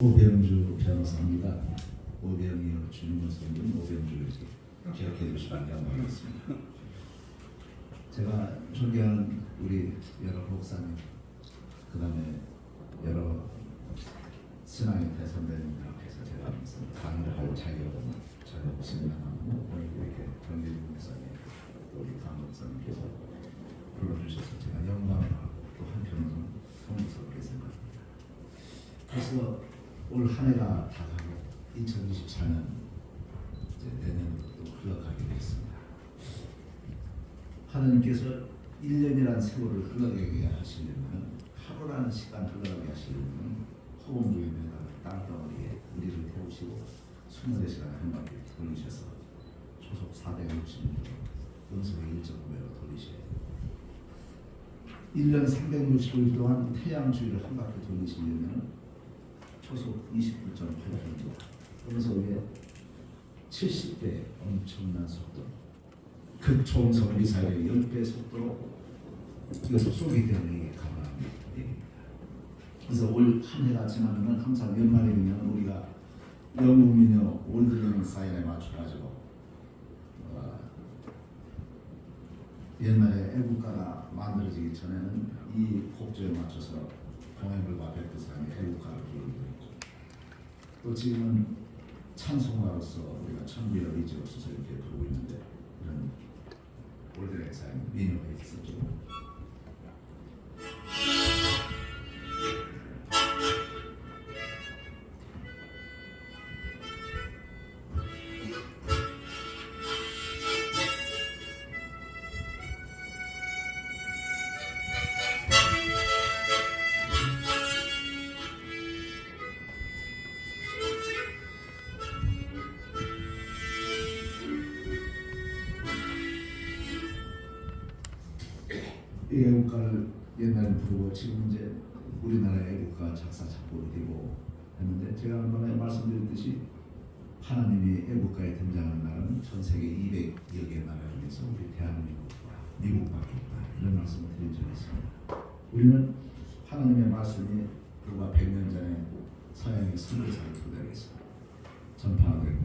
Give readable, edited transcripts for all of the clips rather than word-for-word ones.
오병주 변호사입니다. 오병이어 주님을 섬기는 오병주에서 기억해 주시면 영광이겠습니다. 제가 존경하는 우리 여러 목사님, 그 다음에 여러 신앙의 대선배님들 앞에서 제가 강의를 할 자격은 전혀 없습니다만 오늘 이렇게 정재진 목사님, 또 우리 강 목사님께서 불러주셔서 제가 영광과 또 한편으로는 성스럽게 생각합니다. 그래서 올 한 해가 다 가고 2024년 이제 내년으로 또 흘러가게 됐습니다. 하나님께서 1년이라는 세월을 흘러가게 하시려면, 하루라는 시간 흘러가게 하시려면 호흡 중에 땅덩어리에 우리를 태우시고 24시간 한 바퀴 돌리셔서 초속 466도 음성의 1.9배로 돌리셔야 돼요. 1년 365일 동안 태양 주위를 한 바퀴 돌리시려면 초속 29.8km, 그래서 이게 70배 엄청난 속도, 극초음속 미사일의 10배 속도로 이것을 쏘기 때문에 이게 가능한 얘기입니다. 그래서 올 한 해가 지나면 항상 연말이 되면 우리가 영웅민요 올드링 사인에 맞춰가지고 옛날에 애국가가 만들어지기 전에는 이 곡조에 맞춰서 동해물과 백두산의 애국가를 부르기도 했죠. 또 지금은 찬송가로서 우리가 천비의 의지로서 이렇게 부르고 있는데, 이런 올드링 사인 민요가 있었죠. 이 애국가를 옛날에 부르고 지금 이제 우리나라의 애국가 작사 작곡을 되고 했는데, 제가 한번에 말씀드렸듯이 하나님이 애국가에 등장하는 나라는 전 세계 200여 개 나라 중에서 우리 대한민국과 미국밖에 없다, 이런 말씀을 드린 적이 있습니다. 우리는 하나님의 말씀이 불과 100년 전에 서양의 선교사를 토대로 해서 전파되고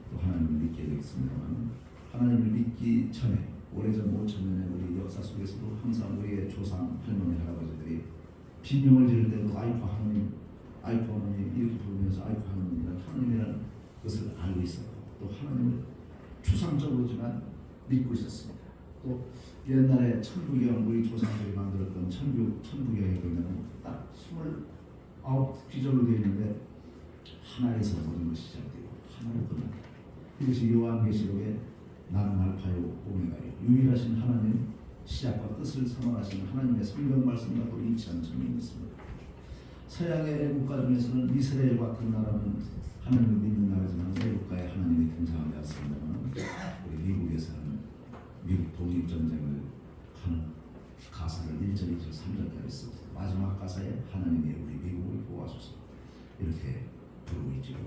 또 하나님을 믿게 되었습니다만, 하나님을 믿기 전에 오래전 5,000년의 우리 역사 속에서도 항상 우리의 조상, 할머니, 할아버지들이 빈명을 지를 때도 아이코 하나님, 아이코 하나님 이렇게 부르면서 아이코 하나님이라는 것을 알고 있었고, 또 하나님을 추상적으로지만 믿고 있었습니다. 또 옛날에 천부경, 우리 조상들이 만들었던 천부경에 보면 딱 29귀절로 되어 있는데 하나에서 모든 것이 시작되고 하나로 끝납니다. 이것이 요한계시록에 나는 알파요 오메가요, 유일하신 하나님, 시작과 끝을 선언하시는 하나님의 성경 말씀과 또 일치하는 점이 있습니다. 서양의 애국가 중에서는 이스라엘 같은 나라는 하나님을 믿는 나라지만 애국가에 하나님이 등장하지 않습니다만, 우리 미국에서는 미국 독립전쟁을 하는 가사를 1절, 2절, 3절까지 쓰고 마지막 가사에 하나님이 우리 미국을 보호하소서 이렇게 부르고 있죠.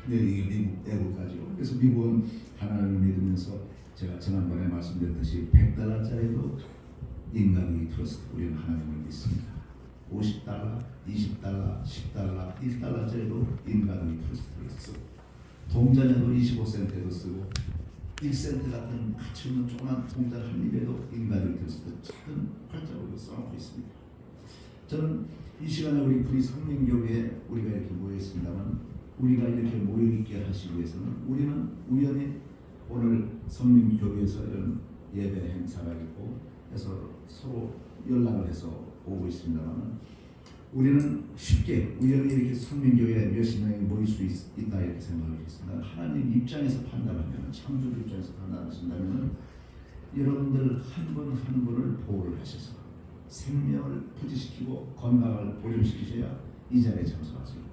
네, 이게 미국 애국가죠. 그래서 미국은 하나님을 믿으면서 제가 지난번에 말씀드렸듯이 $100짜리도 인간이 트러스트, 우리는 하나님을 믿습니다. $50, $20, $10, $1짜리도 인간이 트러스트를 쓰고, 동전에도 25센트에도 쓰고 1센트 같은 가치 없는 조그만 동전 한 입에도 인간이 트러스트 작은 팔자로 써놓고 있습니다. 저는 이 시간에 우리 부리 성민교회에 우리가 이렇게 모여 있습니다만, 우리가 이렇게 모여있게 하시기 위해서는 우리는 우연히 오늘 성민교회에서 이런 예배 행사가 있고 해서 서로 연락을 해서 오고 있습니다만, 우리는 쉽게 우연히 이렇게 성민교회에 몇십 명이 모일 수 있다 이렇게 생각하겠습니다. 하나님 입장에서 판단하면, 창조주 입장에서 판단하신다면 여러분들 한 분 한 분을 보호를 하셔서 생명을 부지시키고 건강을 보존시키셔야 이 자리에 참석하십니다.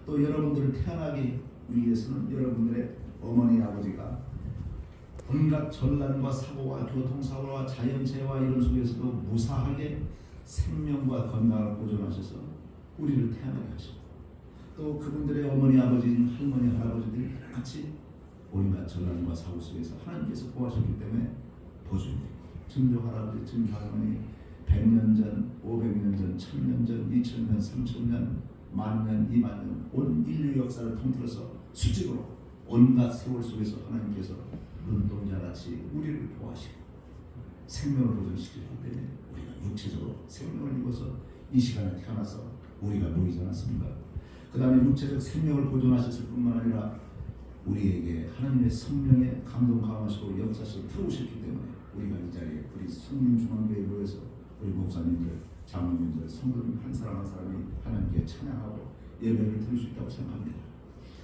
또 여러분들을 태어나기 위해서는 여러분들의 어머니 아버지가 온갖 전란과 사고와 교통사고와 자연재해와 이런 속에서도 무사하게 생명과 건강을 보존하셔서 우리를 태어나게 하시고, 또 그분들의 어머니 아버지 할머니 할아버지들이 같이 온갖 전란과 사고 속에서 하나님께서 보호하셨기 때문에 보존되고, 증조 할아버지 증조 할머니 100년 전 500년 전 1000년 전 2000년 3000년 만년 2만년 온 인류 역사를 통틀어서 수직으로 온갖 세월 속에서 하나님께서 눈동자같이 우리를 보호하시고 생명을 보존시키기 때문에 우리가 육체적으로 생명을 입어서 이 시간에 태어나서 우리가 모이지 않았습니까? 그 다음에 육체적 생명을 보존하셨을 뿐만 아니라 우리에게 하나님의 성령의 감동 강하시고 역사를 풀어오셨기 때문에 우리가 이 자리에 우리 성민중앙교회에 모여서 우리 목사님들, 장로님들, 성도님 한 사람 한 사람이 하나님께 찬양하고 예배를 드릴 수 있다고 생각합니다.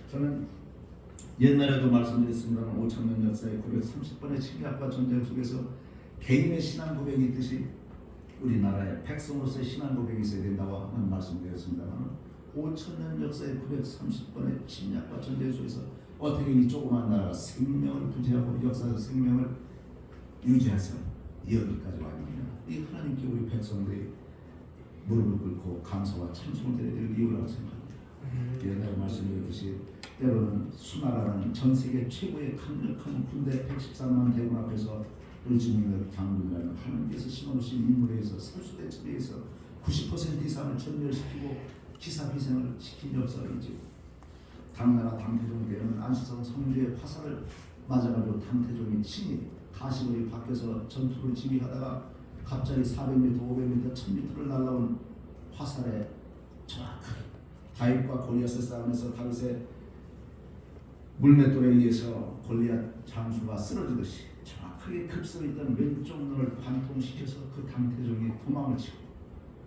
저는 옛날에도 말씀드렸습니다만 5000년 역사의 930번의 침략과 전쟁 속에서 개인의 신앙 고백이 있듯이 우리나라의 백성으로서의 신앙 고백이 있어야 된다고 하는 말씀드렸습니다만 5000년 역사의 930번의 침략과 전쟁 속에서 어떻게 이 조그만 나라가 생명을 부지하고 역사적 생명을 유지해서 여기까지 왔느냐. 이 하나님께 우리 백성들이 무릎을 꿇고 감사와 찬송을 드려야 될 이유라고 생각합니다. 옛날에 말씀드렸듯이 때로는 수나라는 전 세계 최고의 강력한 군대 113만 대군 앞에서 을지문의 장군이라는 하나님께서 심어놓으신 인물에 의해서 살수대첩에 의해서 90% 이상을 전멸시키고 기사희생을 시킨 역사이지. 당나라 당태종 때는 안시성 성주의 화살을 맞아가지고 당태종이 친히 가시골이 밖에서 전투를 지휘하다가 갑자기 400m, 500m, 1000m를 날라온 화살에 정확하게 다윗과 골리앗의 싸움에서 다윗의 물맷돌에 의해서 골리앗 장수가 쓰러지듯이 정확하게 급설에 있던 왼쪽 눈을 관통시켜서 그 당태종이 도망을 치고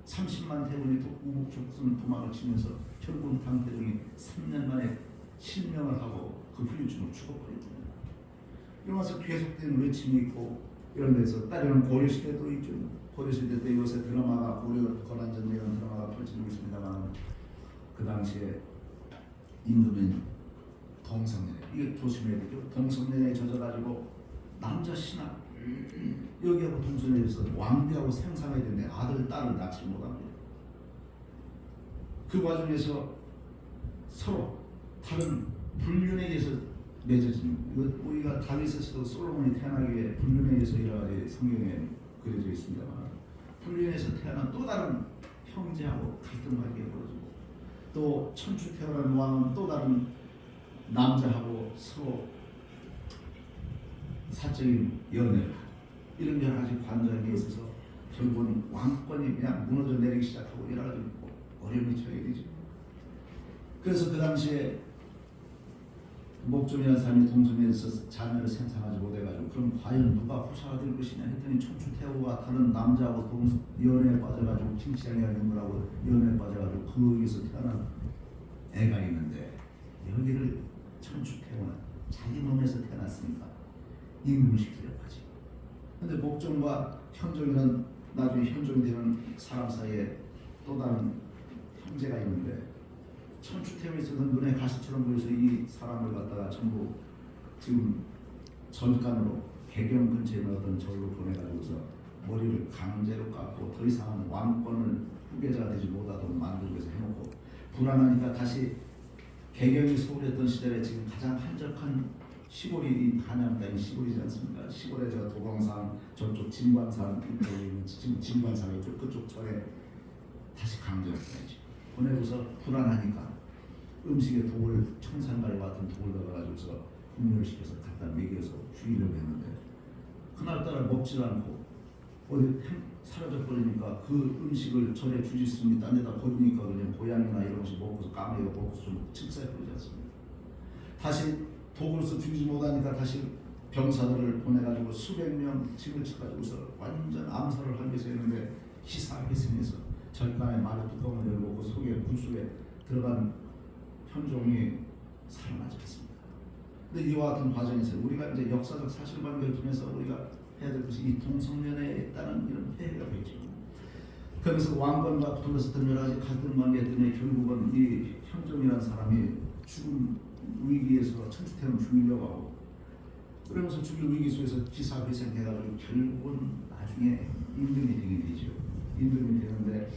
30만 대군이 우국죽순 도망을 치면서 결국 당태종이 3년 만에 실명을 하고 그 후유증으로 죽어버렸습니다. 이러면서 계속된 외침이 있고 이런 데서 때로는 고려시대도 있죠. 고려시대 때 요새 드라마가 고려 거란전 이런 드라마가 펼쳐지고 있습니다만 그 당시에 임금인 동성연애, 이게 조심해야 되죠. 동성연애에 젖어가지고 남자 신하 여기하고 동성연애에서 왕비하고 생산해야 되는데 아들 딸을 낳지 못합니다. 그 과정에서 서로 다른 불륜에 의해서 맺어진, 우리가 다윗에서도 솔로몬이 태어나기 위해 불륜에 의해서 여러 가지 성경에 그려져 있습니다만 불륜에서 태어난 또 다른 형제하고 갈등 관계가 벌어지고 또 천추 태어난 왕은 또 다른 남자하고 서로 사적인 연애를 하고 이런 여러 가지 관계에 있어서 결국은 왕권이 그냥 무너져 내리기 시작하고 여러 가지 어려움이 처하게 되죠. 그래서 그 당시에 목종이라는 사람이 동성애에서 자녀를 생산하지 못해가지고 그럼 과연 누가 후사가 될 것이냐 했더니 천추태후가 다른 남자하고 연애에 빠져가지고 김치향이라는 인물하고 연애에 빠져가지고 거기서 태어난 애가 있는데 여기를 천추태후는 자기 몸에서 태어났으니까 임금시키려고 하지. 근데 목종과 현종이는 나중에 현종이 되는 사람 사이에 또 다른 형제가 있는데 천추태후에 있어서 눈에 가시처럼 보여서 이 사람을 갖다가 전부 지금 전간으로 개경 근처에 있는 어떤 절로 보내가지고서 머리를 강제로 깎고 더 이상은 왕권을 후계자가 되지 못하도록 만들기 위해서 해놓고 불안하니까 다시 개경이 소홀했던 시절에 지금 가장 한적한 시골이 한양 땅이 시골이지 않습니까? 시골에 저 도광산 저쪽 진관산 지금 진관산이 그쪽 절에 다시 강제로 보내죠. 보내고서 불안하니까 음식에 독을 청산가리 같은 독을 넣어가지고서 분열을 시켜서 갖다 먹여서 죽이려고 했는데 그날따라 먹질 않고 어디 사라져 버리니까 그 음식을 절에 주지 쓰니 딴 데다 버리니까 그냥 고양이나 이런 것이 먹고서 까매가 먹고서 좀 칩사해 버리지 않습니까? 다시 독으로서 죽이지 못하니까 다시 병사들을 보내가지고 수백 명 짐을 쳐가지고서 완전 암살을 하기 위해서 했는데 희사희생해서 절간에 말의 뚜껑을 열고 그 속에 불 속에 들어간 현종이 살아나지 않습니다. 근데 이와 같은 과정에서 우리가 이제 역사적 사실관계를 통해서 우리가 해야 될 것이 이 동성연애에 따른 이런 폐해가 되죠. 그래서 왕건과 붙어서 여러 가지 갈등 관계 때문에 결국은 이 현종이라는 사람이 죽음 위기에서 천추태는 죽이려고 하고, 그러면서 죽일 위기 속에서 기사회생해가지고 결국은 나중에 임금이 되게 되죠. 임금이 되는데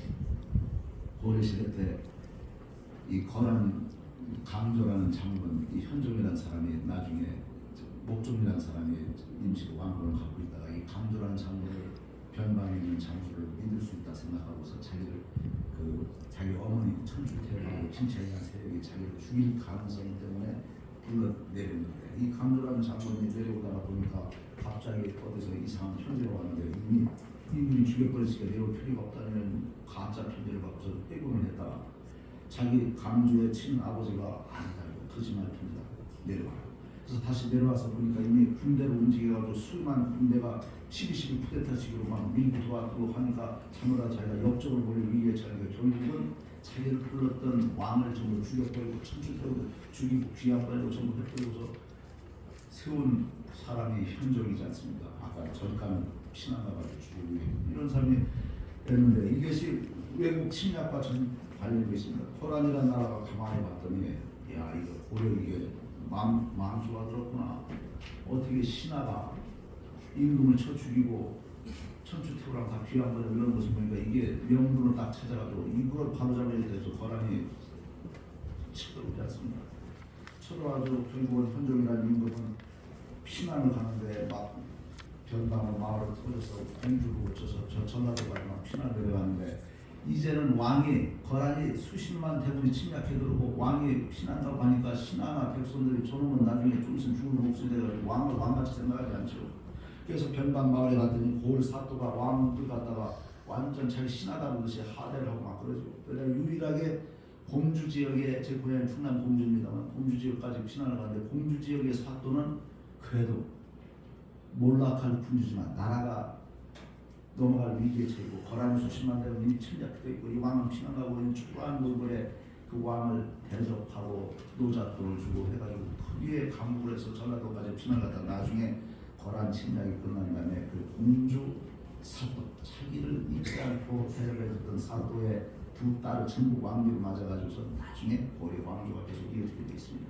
고려시대 때 이 거란 강조라는 장군, 이 현종이라는 사람이 나중에 목종이라는 사람이 임시로 왕권을 갖고 있다가 이 강조라는 장군을 변방에 있는 장수를 믿을 수 있다 생각하고서 자기 어머니 천추태하고 친체에 세력이 자기를 죽일 가능성 때문에 불러 내렸는데, 이 강조라는 장군이 내려오다가 보니까 갑자기 어디서 이상한 편지가 왔는데 이미 이분이 죽여버리니까 내려올 필요가 없다는 가짜 편지를 받고서 회군을 했다가 자기 강조의 친아버지가 아니다고 거짓말 편지가 내려와요. 그래서 다시 내려와서 보니까 이미 군대로 움직여가지고 수많은 군대가 12.12 쿠데타식으로 막 밀고 들어왔고 하니까 참으로 자기가 역적을 벌일 위기에 자기가 결국은 자기를 불렀던 왕을 전부 죽여버리고 천추태우고 죽이고 귀양버리고 전부 해버리고서 세운 사람이 현종이지 않습니까? 아까 절간은 피난가가지고 죽이고 이런 사람이 됐는데, 이것이 외국 침략과 전 관련이 있습니다. 호란이라는 나라가 가만히 봤더니 야, 이거 고려 이게 망조가 들었구나. 어떻게 신하가 임금을 쳐 죽이고 천추태우랑 다 귀양버리고 이런 것을 보니까 이게 명분을 딱 찾아가지고 이걸 바로잡아야 돼서 거란이 치도록지 않습니다. 쳐들어가지고 결국은 현종이라는 임금은 피난을 가는데 막 변방으로 마을을 터져서 공주를 거쳐서 저 전라도까지 막 피난 내려가는데, 이제는 왕이 거란이 수십만 대군이 침략해 들어오고 왕이 피난가고 하니까 신하나 백성들이 저놈은 나중에 좀 있으면 죽을 목숨이 돼가지고 왕을 왕같이 생각하지 않죠. 그래서 변방 마을에 갔더니 고을 사또가 왕을 갖다가 완전 자기 신하다 보듯이 하대를 하고 막 그러죠. 그래서 유일하게 공주 지역에, 제 고향이 충남 공주입니다만 공주 지역까지 피난을 가는데 공주 지역의 사또는 그래도 몰락한 군주지만 나라가 넘어갈 위기에 처했고 거란이 수십만 대는 이미 침략되어 있고 이 왕은 피난가고 있는 초라한 노벌에 그 왕을 대접하고 노잣돈을 주고 해가지고 크게 감옥을 해서 전라도까지 피난갔다 나중에 거란 침략이 끝난 다음에 그 공주 사또, 자기를 잊지 않고 대접해줬던 사또의 두 딸을 전부 왕비로 맞아가지고서 나중에 고려 왕조가 계속 이어지게 되어 있습니다.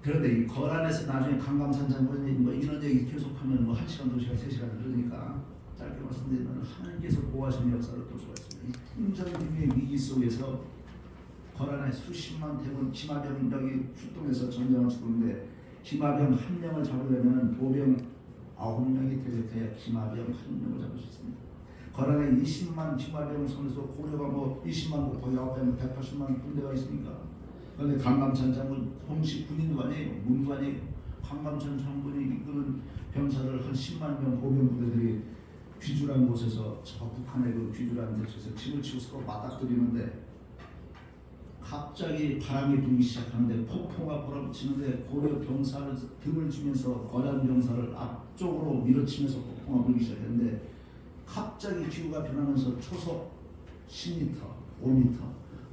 그런데 이 거란에서 나중에 강감산장군이 뭐 이런 얘기 계속하면 뭐 1시간, 2시간, 3시간 그러니까 짧게 말씀드리면 하나님께서 보호하시는 역사를 볼 수가 있습니다. 이 풍전비의 위기 속에서 거란의 수십만 대군 기마병력이 출동해서 전쟁을 치르는데 기마병 한 명을 잡으려면 보병 9명이 대적해야 기마병 한 명을 잡을 수 있습니다. 거란의 20만 기마병을 손에서 고려가 뭐 20만 거의 앞에는 180만 군대가 있으니까, 그런데 강감찬 장군 공식 군인도 아니에요. 문도 아니에요. 강감찬 장군이 이끄는 병사들 한 10만 명 보병 부대들이 귀주라는 곳에서 저 북한의 그 귀주라는 데서 침을 치고 서로 맞닥뜨리는데 갑자기 바람이 불기 시작하는데 폭포가 불어치는데 고려 병사를 등을 주면서 거란 병사를 앞쪽으로 밀어치면서 폭포가 불기 시작했는데 갑자기 기후가 변하면서 초속 10m,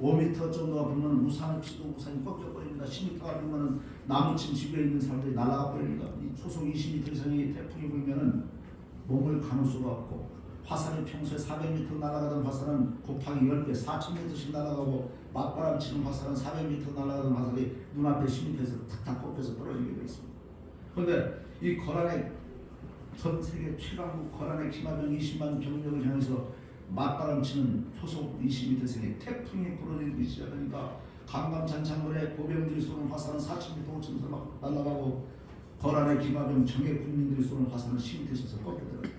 5m 정도가 불면 우산을 치고 우산이 꺾여버립니다. 10m가 불면 나무친 집에 있는 사람들이 날아가 버립니다. 이 초속 20m 이상의 태풍이 불면은 몸을 가눌 수가 없고, 화산이 평소에 400m 날아가던 화산은 곱하기 10배 4000m씩 날아가고, 맞바람 치는 화산은 400m 날아가던 화산이 눈앞에 10m에서 탁탁 꺾여서 떨어지게 되어 있습니다. 그런데 이 거란의 전 세계 최강국 거란의 기마병 20만 병력을 향해서 맞바람 치는 초속 20m생의 태풍이 불어들기 시작하니까 강감찬 장군의 보병들이 쏘는 화산은 4000m, 5000m 막 날아가고 거란의 기마병 정예 군민들이 쏘는 화산은 10m에서 꺾여들어요.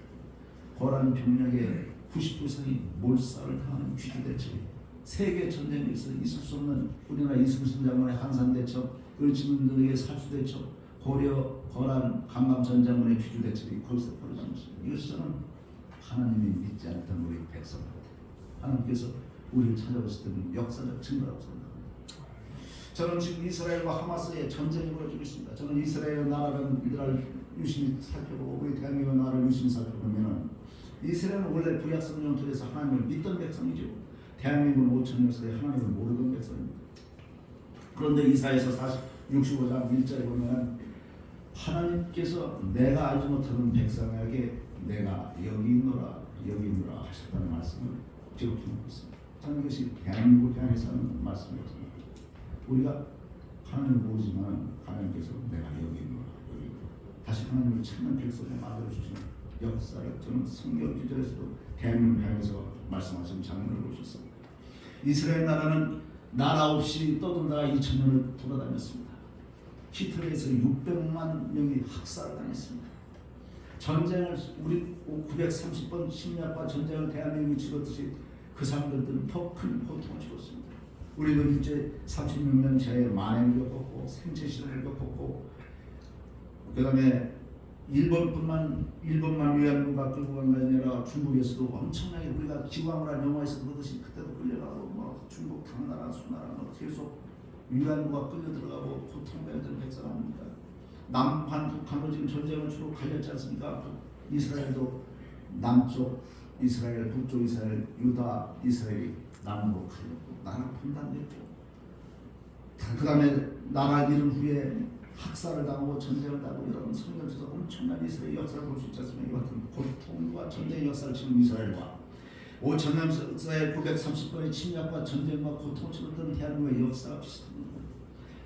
거란 병력의 90% 이상이 몰살을 당하는 귀주대첩, 세계 전쟁에서 있을 수 없는 우리나라 이순신 장군의 한산대첩, 을지문들에게 살수대첩, 고려 거란 강감찬 장군의 귀주대첩이 거기서 벌어진 것입니다. 이것이 저는 하나님이 믿지 않던 우리 백성입니다. 하나님께서 우리를 찾아오실 때는 역사적 증거라고 생각합니다. 저는 지금 이스라엘과 하마스의 전쟁이 벌어지고 있습니다. 저는 이스라엘 나라를 유심히 살펴보고 우리 대한민국 나라를 유심히 살펴보면 이스라엘은 원래 구약 성경 속에서 하나님을 믿던 백성이죠. 대한민국은 5천 년 사이에 하나님을 모르던 백성입니다. 그런데 이사야서 65장 1절에 보면 하나님께서 내가 알지 못하는 백성에게 내가 여기 있노라 하셨다는 말씀을 기록해 놓고 있습니다. 저는 이것이 대한민국을 향해서 하는 말씀이었습니다. 우리가 하나님을 모르지만 하나님께서 내가 여기 있노라 다시 하나님을 찾는 백성을 만들어주시는 역사를 저는 성경 구절에서도 대한민국을 향해서 말씀하신 장면을 보셨습니다. 이스라엘 나라는 나라 없이 떠돌다가 2000년을 돌아다녔습니다. 히틀러에서 600만 명이 학살을 당했습니다. 전쟁을 우리 930번 침략과 전쟁을 대한민국이 치렀듯이 그 사람들은 더 큰 고통을 치렀습니다. 우리는 일제 36년 제의 만행을 겪었고 생체실현을 겪었고 그 다음에 일본만 위안부가 끌고 간 게 아니라 중국에서도 엄청나게 우리가 기광을 한 영화에서 그러듯이 그때도 끌려가고 뭐 중국 당나라 수나라 뭐 계속 위안부가 끌려 들어가고 고통받던 백성입니다. 남한 북한으로 지금 전쟁을 주로 갈렸지 않습니까? 이스라엘도 남쪽 이스라엘, 북쪽 이스라엘, 유다 이스라엘이 남으로 갈렸고 나라 분단됐고 그 다음에 나라 잃은 후에 학살을 당하고 전쟁을 당하고 여러분 성경에서 엄청난 이스라엘 역사를 볼 수 있지 않습니까? 이 같은 고통과 전쟁의 역사를 치른 이스라엘과 5천년 사이에 930번의 침략과 전쟁과 고통을 치렀던 대한민국의 역사가 비슷합니다.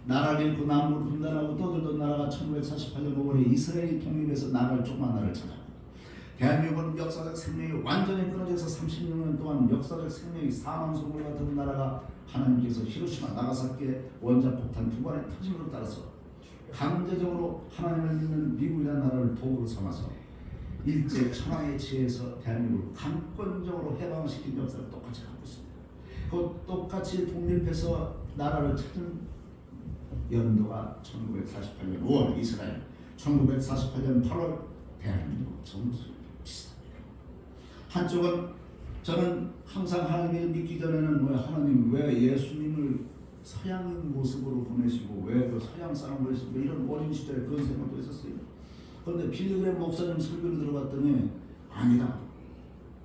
나라를 잃고 남으로 분단하고 떠들던 나라가 1948년 5월에 이스라엘이 독립해서 나라를 조그만 나라를 찾았고 대한민국은 역사적 생명이 완전히 끊어져서 36년 동안 역사적 생명이 사망소굴 같은 나라가 하나님께서 히로시마 나가사키의 원자폭탄 2발의 터짐으로 따라서 강제적으로 하나님을 믿는 미국이라는 나라를 도구로 삼아서 일제 천황에 취해서 대한민국을 강권적으로 해방시킨 역사를 똑같이 갖고 있습니다. 그 똑같이 독립해서 나라를 찾은 연도가 1948년 5월 이스라엘, 1948년 8월 대한민국 전부 비슷합니다. 한쪽은 저는 항상 하나님을 믿기 전에는 왜 하나님 왜 예수님을 서양인 모습으로 보내시고 왜 그 서양 사람 보내시고 이런 어린 시절에 그런 생각도 했었어요. 그런데 빌리그램 목사님 설교를 들어봤더니 아니다.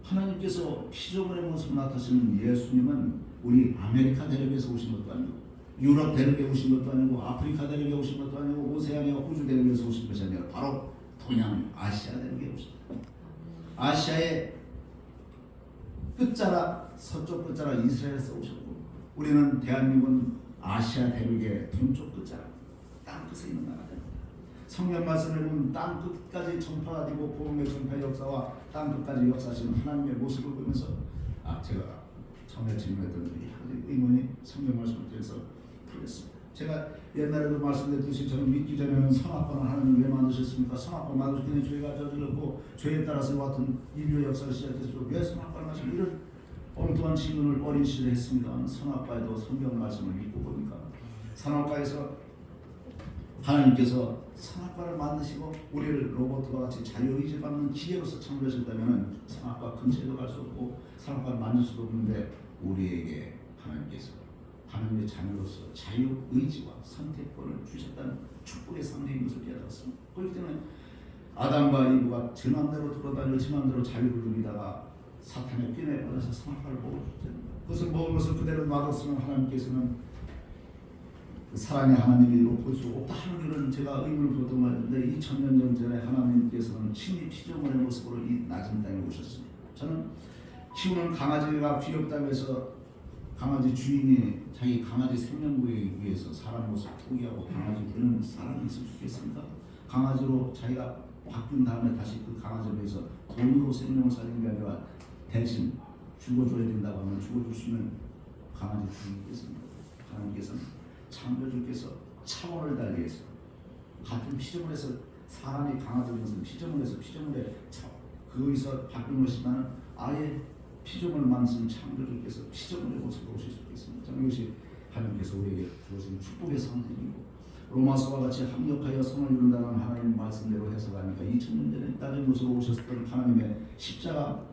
하나님께서 피조물의 모습을 나타내시는 예수님은 우리 아메리카 대륙에서 오신 것도 아니고 유럽 대륙에 오신 것도 아니고 아프리카 대륙에 오신 것도 아니고 오세아니아 호주 대륙에서 오신 것이 아니라 바로 동양 아시아 대륙에 오셨다. 아시아의 끝자락 서쪽 끝자락 이스라엘에서 오셨고 우리는 대한민국은 아시아 대륙의 동쪽 끝자락 땅끝에 있는 나라입니다. 성경 말씀을 보면 땅끝까지 전파가 되고 복음의 전파 역사와 땅끝까지 역사하시는 하나님의 모습을 보면서 제가 처음에 질문했던 의문이 성경 말씀을 통해서 풀렸습니다. 제가 옛날에도 말씀드렸듯이 저는 믿기 전에는 선악과는 하나님 왜 만드셨습니까? 선악과 만드셨기 때문에 죄가 저질렀고 죄에 따라서 같은 인류의 역사를 시작해서 왜 선악과를 마시고 이런 엉뚱한 질문을 어린 시절에 했습니다. 선악과에도 성경 말씀을 믿고 보니까 선악과에서 하나님께서 선악과를 만드시고 우리를 로봇과 같이 자유의지 받는 기계로서 창조하셨다면 선악과 근처에도 갈 수 없고 선악과를 만질 수도 없는데 우리에게 하나님께서 하나님의 자녀로서 자유의지와 선택권을 주셨다는 축복의 상징인 것을 깨달았습니다. 그렇기 때문에 아담과 이브가 제 맘대로 돌아다니고 제 맘대로 자유를 누리다가 사탄의 꾀에 빠져서 선악과를 먹어줬답니다. 그것을 먹으면서 그대로 놔뒀으면 하나님께서는 사랑의 하나님이로 볼 수 없다 하는 일은 제가 의문을 보동하는데 2000년 전에 하나님께서는 친히 피조물의 모습으로 이 낮은 땅에 오셨습니다. 저는 키우는 강아지가 귀엽다고 해서 강아지 주인이 자기 강아지 생명구에 위해서 사람 모습 포기하고 강아지 되는 사람이 있을 수 있겠습니까? 강아지로 자기가 바뀐 다음에 다시 그 강아지를 위해서 돈으로 생명을 살리는 게 아니라 대신 죽어줘야 된다고 하면 죽어줄 수 있는 강아지 주인이 있겠습니까? 하나님께서는 창조주께서 차원을 달리해서 같은 피조물에서 사람이 강아지를 위해서 피조물에서 피조물에 거기서 바뀐 것이지만 아예 피조물을 만드신 창조주께서 피조물의 모습으로 오실 수 있겠습니다. 저는 이것이 하나님께서 우리에게 주어진 축복의 상징이고 로마서와 같이 합력하여 성을 이룬다는 하나님 말씀대로 해석하니까 2000년 전에 다른 모습으로 오셨던 하나님의 십자가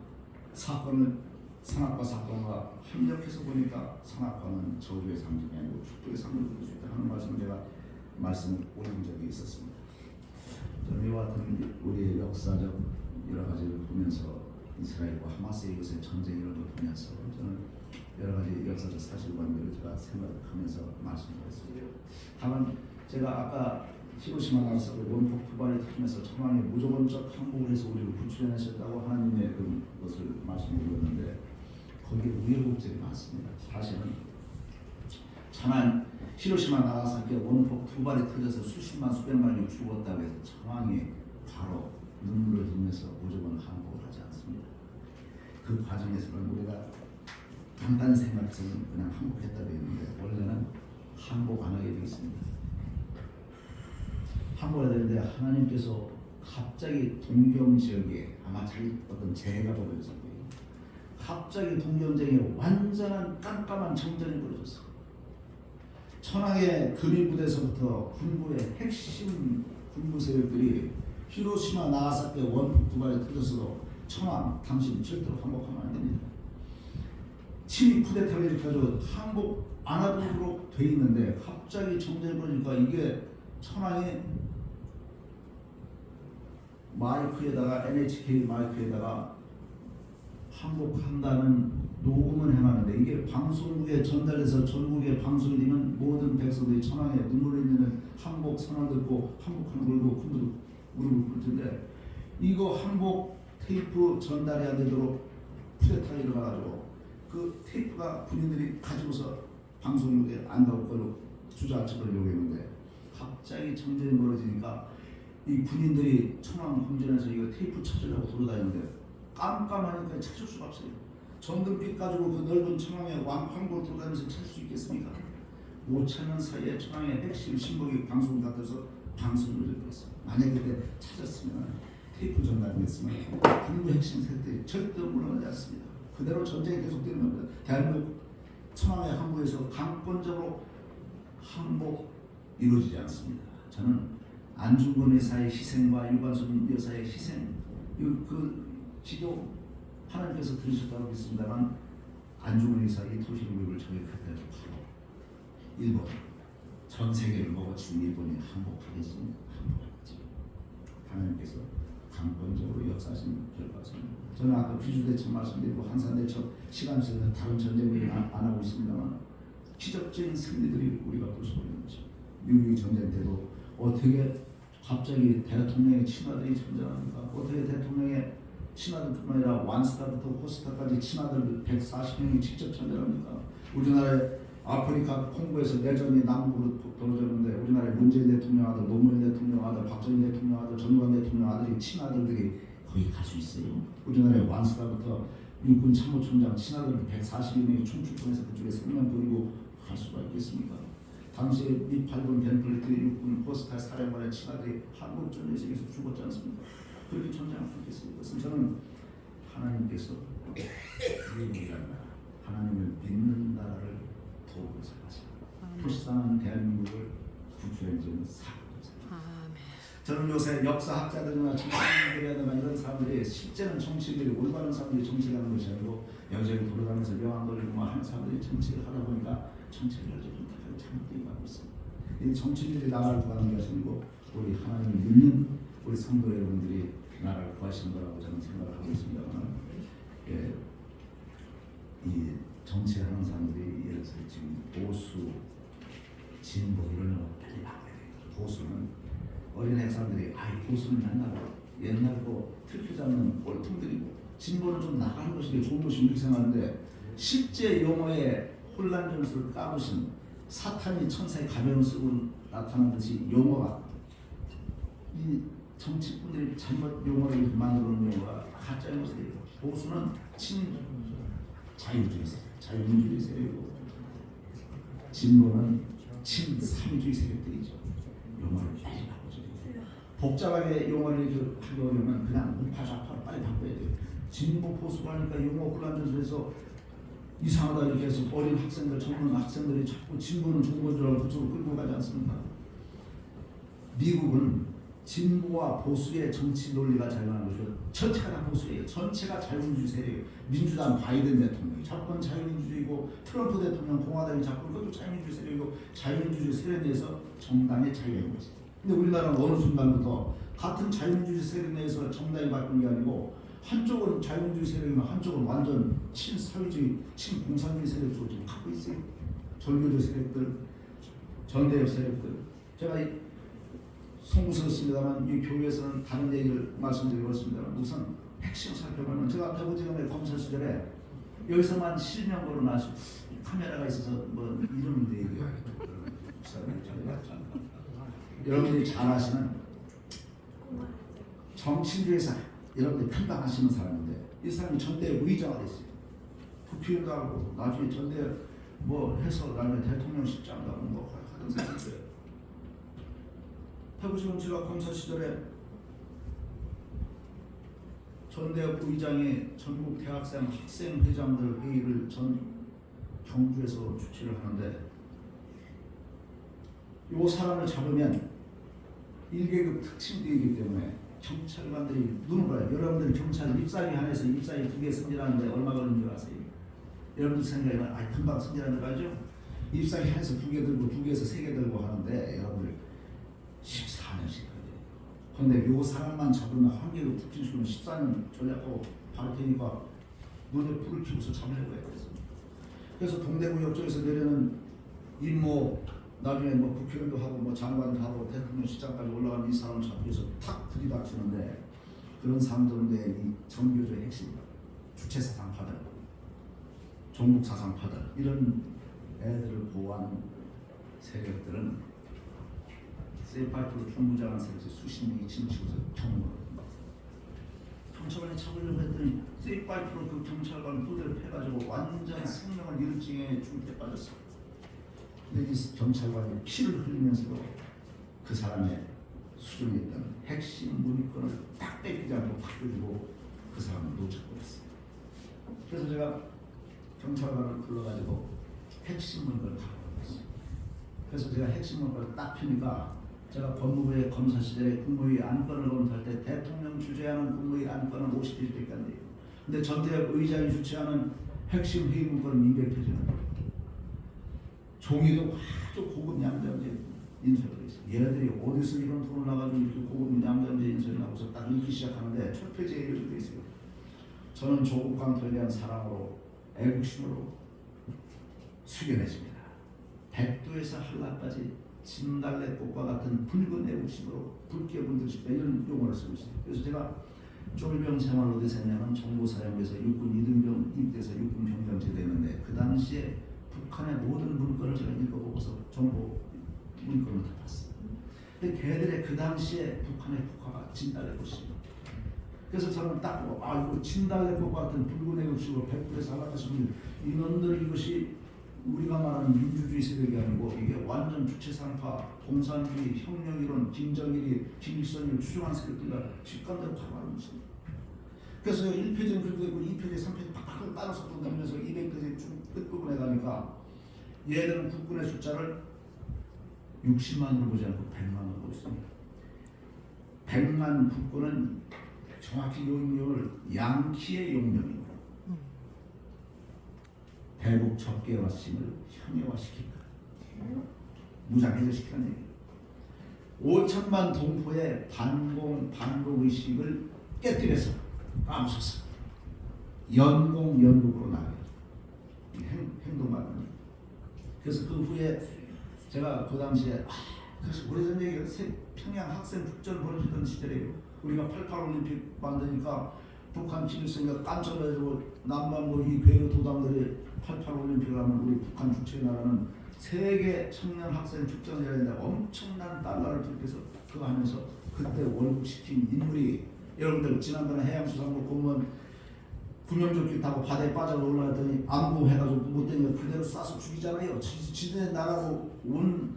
사건을 선악과 사건과 합력해서 보니까 선악과는 저주의 상징이 아니고 축복의 상징이 될 수 있다 하는 말씀을 제가 말씀을 올린 적이 있었습니다. 저는 이와 같은 우리의 역사적 여러 가지를 보면서 이스라엘과 하마스의 이것의 전쟁 이런 걸 보면서 저는 여러 가지 역사적 사실관계를 제가 생각하면서 말씀드렸습니다. 다만 제가 아까 히로시마 나가사키 원폭 투발이 터지면서 천황이 무조건적 항복을 해서 우리를 구출해내셨다고 하나님의 그것을 말씀드렸는데 거기에 우여곡절이 많습니다. 사실은 천황 히로시마 나가사키 원폭 투발이 터져서 수십만 수백만이 죽었다고 해서 천황이 바로 눈물을 흘리면서 무조건 항복을 하지 않습니다. 그 과정에서는 우리가 간단히 생각해서는 그냥 항복했다고 했는데 원래는 항복 안 하게 되어 있습니다. 항복해야 되는데 하나님께서 갑자기 동경 지역에 아마 자기 어떤 재해가 벌어졌을 거예요. 갑자기 동경 지역에 완전한 깜깜한 정전이 벌어졌어. 천황의 근위부대에서부터 군부의 핵심 군부 세력들이 히로시마 나가사키 원폭 투발이 터졌어도 천황 당신 절대로 항복하면 안 됩니다. 친위 쿠데타를 일으켜서 항복 안 하도록 돼 있는데 갑자기 정전이 벌어지니까 이게 천황이 마이크에다가 NHK 마이크에다가 항복한다는 녹음을 해놨는데 이게 방송국에 전달돼서 전국에 방송이 되면 모든 백성들이 천황의 눈물을 흘리는 항복 선언을 듣고 항복하는 걸 보고 무릎을 꿇을 텐데 이거 항복 테이프 전달이 안 되도록 쿠데타가 일어나가지고 그 테이프가 군인들이 가지고서 방송국에 안다고 걸로 주저앉혀버리려고 했는데 갑자기 정전이 벌어지니까 이 군인들이 천황 궁전에서 이거 테이프 찾으려고 돌아다니는데 깜깜하니까 찾을 수가 없어요. 전등빛 가지고 그 넓은 천황의 왕황도 돌아다니면서 찾을 수 있겠습니까? 5,000년 사이에 천황의 핵심 신복이 방송 같아서 방송을 듣겠어요. 만약에 그때 찾았으면 테이프 전달했으면 군부 핵심 세력들이 절대 물러나지 않습니다. 그대로 전쟁이 계속되는 겁니다. 대한민국 천황의 항복에서 강권적으로 항복 이루어지지 않습니다. 저는 안중근 의사의 희생과 유관순 여사의 희생 그 지도 하나님께서 들으셨다고 믿습니다만 안중근 의사의 도시민국을 저격했다고 바로 일본 전 세계를 먹어치운 일본이 항복하겠습니다. 항복하겠죠. 하나님께서 강권적으로 역사하신 결과입니다. 저는 아까 귀주대첩 말씀드리고 한산대첩 시간에서는 다른 전쟁들이 안 하고 있습니다만 기적적인 승리들이 우리가 볼 수 있는 거죠. 6.25 전쟁 때도 어떻게 갑자기 대통령의 친아들이 전쟁합니까? 어떻게 대통령의 친아들뿐만 아니라 완스타부터 호스타까지 친아들 140명이 직접 전쟁합니까? 우리나라의 아프리카 콩고에서 내전이 남북으로 벌어졌는데 우리나라의 문재인 대통령 아들, 노무현 대통령 아들, 박정희 대통령 아들, 전두환 대통령 아들이 친아들들이 거기 갈 수 있어요. 우리나라의 완스타부터 육군 참모총장 친아들 140명이 총출동해서 그쪽에 생명 버리고 갈 수가 있겠습니까? 당시에 미8군 벤플리트 육군 포스탈 사령관의 친아들이 한국 전쟁에서 죽었지 않습니까? 그렇게 전쟁할 수 있겠습니까? 그래서 저는 하나님께서 미국이라는 나라, 하나님을 믿는 나라를 도구로 삼으시고 불쌍한 대한민국을 구출해주는 사고로 삼으시고 저는 요새 역사학자들이나 정치인들이나 이런 사람들이 실제는 정치인들이 올바른 사람들이 정치를 하는 것이 아니고 여기저기 돌아다니면서 명함 돌리고 하는 사람들이 정치를 하다 보니까 정치를 좀 잘못되게 하고 있습니다. 이 정치인들이 나라를 구하는 것이 아니고 우리 하나님을 믿는 우리 성도 여러분들이 나라를 구하시는 거라고 저는 생각을 하고 있습니다만 이 정치하는 사람들이 예를 들어서 지금 보수, 진보 이런 거 빨리 바꿔야 돼요. 보수는 어린애 사람들이 보수는 옛날고 틀표 잡는 꼴통들이고 진보는 좀 나가는 것이 좋은 것이 이렇게 생각하는데 실제 용어의 혼란 점수를 까부신 사탄이 천사의 가면을 쓰고 나타난 듯이 용어가 이 정치꾼들이 잘못 용어를 만들어 놓은 용어가 가짜 용어예요. 보수는 자유주의 세력, 자유민주주의 세력이고 진보는 친삼주의 세력들이죠. 용어를 빨리 바꿔줘야 돼요. 복잡하게 용어를 하려면 그냥 우파좌파로 빨리 바꿔야 돼요. 진보 보수가 하니까 용어 혼란전술에서 이상하다 이렇게 해서 어린 학생들, 젊은 학생들이 자꾸 진보는 좋은 건 줄 알고 그쪽으로 끌고 가지 않습니까? 미국은 진보와 보수의 정치 논리가 작용하는 것이고 전체가 다 보수예요. 전체가 자유민주주의 세력이에요. 민주당 바이든 대통령이 자꾸는 자유민주주의고 트럼프 대통령 공화당이 자꾸 그것도 자유민주주의 세력이고 자유민주주의 세력에 대해서 정당의 자유가 있는 것이죠. 근데 우리나라는 어느 순간부터 같은 자유민주주의 세력 내에서 정당이 바꾼 게 아니고 한쪽은 자유민주주의 세력이면 한쪽은 완전 친사회주의, 친공산주의 세력으로 지금 갖고 있어요. 전교조 세력들, 전대협 세력들. 제가 송구스럽습니다만 이 교회에서는 다른 얘기를 말씀드리겠습니다만 우선 핵심 살펴보면 제가 대구지검의 검사 시절에 여기서만 실명으로 나시 카메라가 있어서 뭐 이름을 얘기해요. 여러분들이 잘 아시는 정치주에서 여러분들이 탐방하시는 사람인데 이 사람이 전대 의장을 했어요. 국회의원도 하고 나중에 전대 뭐 해서 나중에 대통령실장도 하고 뭐 하던 사람인데 대구지검 제가 검사 시절에 전대협 의장이 전국 대학생 학생회장들 회의를 전 경주에서 주최를 하는데 이 사람을 잡으면 1계급 특징되기 때문에 경찰관들이 눈을 봐요. 여러분들 경찰 입사위 한해서 입사위 2개 승진하는데 얼마 걸리는 줄 아세요? 여러분들 생각에는 금방 승진하는 거 알죠? 입사위 한해서 2개 들고 2개에서 3개 들고 하는데 여러분들 14년씩 걸려요. 그런데 이 사람만 잡으면 한 개로 특징시키면 14년 전략하고 바로 되니까 눈에 불을 켜고서 잡으려고 했거든요. 그래서 동대구역 쪽에서 내려는 임모 나중에 뭐 국회의원도 하고 뭐 장관도 하고 대통령 시장까지 올라가는 이 사람 잡혀서 탁 들이닥치는데 그런 사람들인데 이 정교조의 핵심 주체사상파들, 종북사상파들 이런 애들을 보호하는 세력들은 세이파이프로 총무장한 세력에서 수십 명이 침치고서 경무를 경찰관이 잡으려고 했더니 세이파이프로 그 경찰관 부대를 패가지고 완전 생명을 잃을 징에 죽을 때 빠졌어. 근데 이 경찰관이 피를 흘리면서도 그 사람의 수중에 있던 핵심 문건을 딱 뺏기지 않고 바꿔주고 그 사람을 놓쳐버렸어요. 그래서 제가 경찰관을 불러가지고 핵심 문건을 바꿔버렸어요. 그래서 제가 핵심 문건을 딱 펴니까 제가 법무부의 검사 시절에 국무회의 안건을 검토할 때 대통령 주재하는 국무회의 안건은 50페이지밖에 안 돼요. 근데 전대협 의장이 주최하는 핵심 회의 문건은 200페이지나 돼요. 종이도 아주 고급 양장제 인쇄를 했어요. 얘네들이 어디서 이런 돈을 나가지고 이렇게 고급 양장제 인쇄를 하고서 딱 읽기 시작하는데 첫 페이지에 이렇게 돼 있어요. 저는 조국 강토에 대한 사랑으로 애국심으로 숙연해집니다. 백두에서 한라까지 진달래꽃과 같은 붉은 애국심으로 붉게 물들십니다. 이런 용어를 쓰고 있어요. 그래서 제가 쫄병 생활 어디서 했냐면 정보사령부에서 육군 이등병 입대해서 육군 병장제대 했는데 그 당시에 북한의 모든 문건을 제가 읽어보고서 정보 문건을 다 봤어요. 근데 걔들의 그 당시에 북한의 국화가 진달래꽃이에요. 그래서 저는 딱 보고 이거 진달래꽃 같은 붉은 애국심으로 백두에서 한라까지 이놈들 이것이 우리가 말하는 민주주의 세력이 아니고 이게 완전 주체상파, 공산주의, 혁명이론, 김정일이 김일성을 추종한 세력들과 직관대로 가만히 있습니다. 그래서 1페이지는 그렇게 되고 2페이지, 3페이지 팍팍 따라서 보면서 200페이지 쭉 끝부분에 가니까 얘들은 국군의 숫자를 60만으로 보지 않고 100만으로 보고 있습니다. 100만 국군은 정확히 용명을 양키의 용명입니다. 대북 적개화심을 현해화시킨다. 무장해제시키는 얘기예요. 5천만 동포의 반공의식을 깨뜨려서 까부숴서 연국으로 나가요. 행동만. 그래서 그 후에 제가 그 당시에 그래서 오래전 얘기가 평양 학생 북전 벌어지던 시절에 우리가 88올림픽 만드니까 북한 김일성이 깜짝 놀라고 남반부 이 괴뢰 도당들이 88올림픽을 하면 우리 북한 주최 나라는 세계 청년 학생 축전을 해야 되는데 엄청난 달러를 투입해서 그거 하면서 그때 월북시킨 인물이 여러분들 지난번에 해양수산부 공무원 구명조끼 타고 바다에 빠져 올라갔더니 안보해가지고 못된 거 그대로 쏴서 죽이잖아요. 지네 나라고 온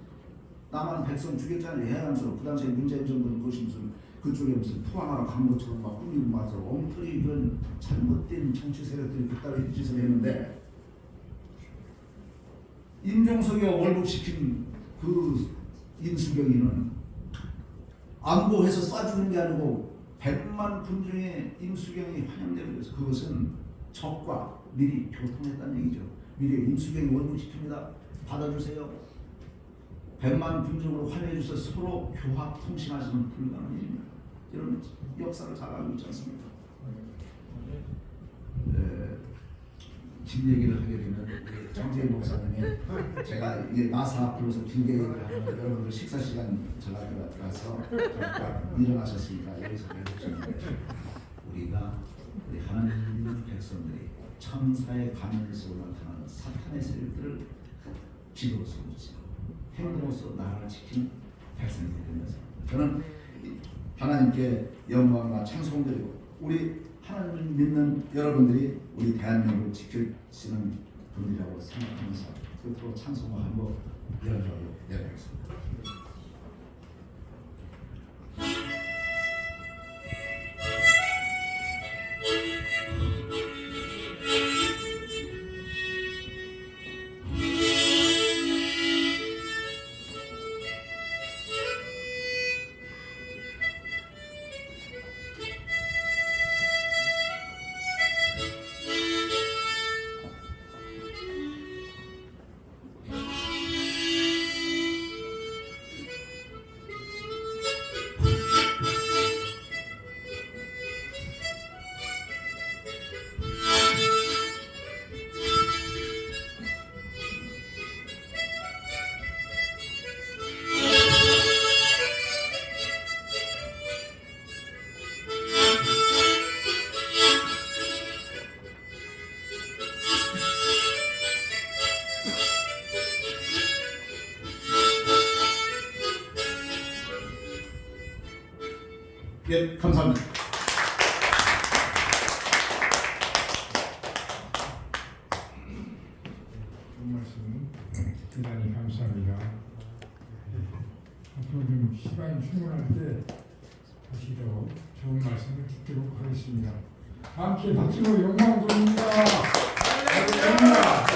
남한 백성 죽였잖아요. 해양수로 그 당시에 문재인 정부는 그것이 무슨 그쪽에 무슨 포항하러 간 것처럼 막 꾸미고 마서 엉터리 그런 잘못된 정치 세력들이 그따위 짓을 했는데 임종석이 월북시킨 그 임수경이는 안보해서 쏴주는 게 아니고 100만 군중의 임수경이 환영되는 것은 그것은 적과 미리 교통했다는 얘기죠. 미리 임수경이 월북시킵니다. 받아주세요. 100만 군중으로 환영해주셔서 서로 교합 통신하시는 불가능한 일입니다. 이런 역사를 잘 알고 있지 않습니까? 긴 얘기를 하게 되면 우리 정재희 목사님이 제가 이게 나사 앞으로서 길게 얘기를 하면 여러분들 식사 시간 전화가서 일어나셨으니까 여기서 해주셨는데 우리가 우리 하나님 백성들이 천사의 가면 속으로 나타나는 사탄의 세력들을 지도로 세우시고 행동으로서 나라를 지키는 백성이 되면서 저는 하나님께 영광과 찬송드리고 우리 하나님을 믿는 여러분들이 우리 대한민국을 지켜주시는 분이라고 생각하면서 끝으로 찬송을 한번 연주하도록 내려가겠습니다. 예, 감사합니다. 좋은 말씀 대단히 감사합니다. 앞으로 좀 시간이 충분할 때 다시 더 좋은 말씀을 듣도록 하겠습니다. 함께 박수로 영광 돌립니다. 할렐루야.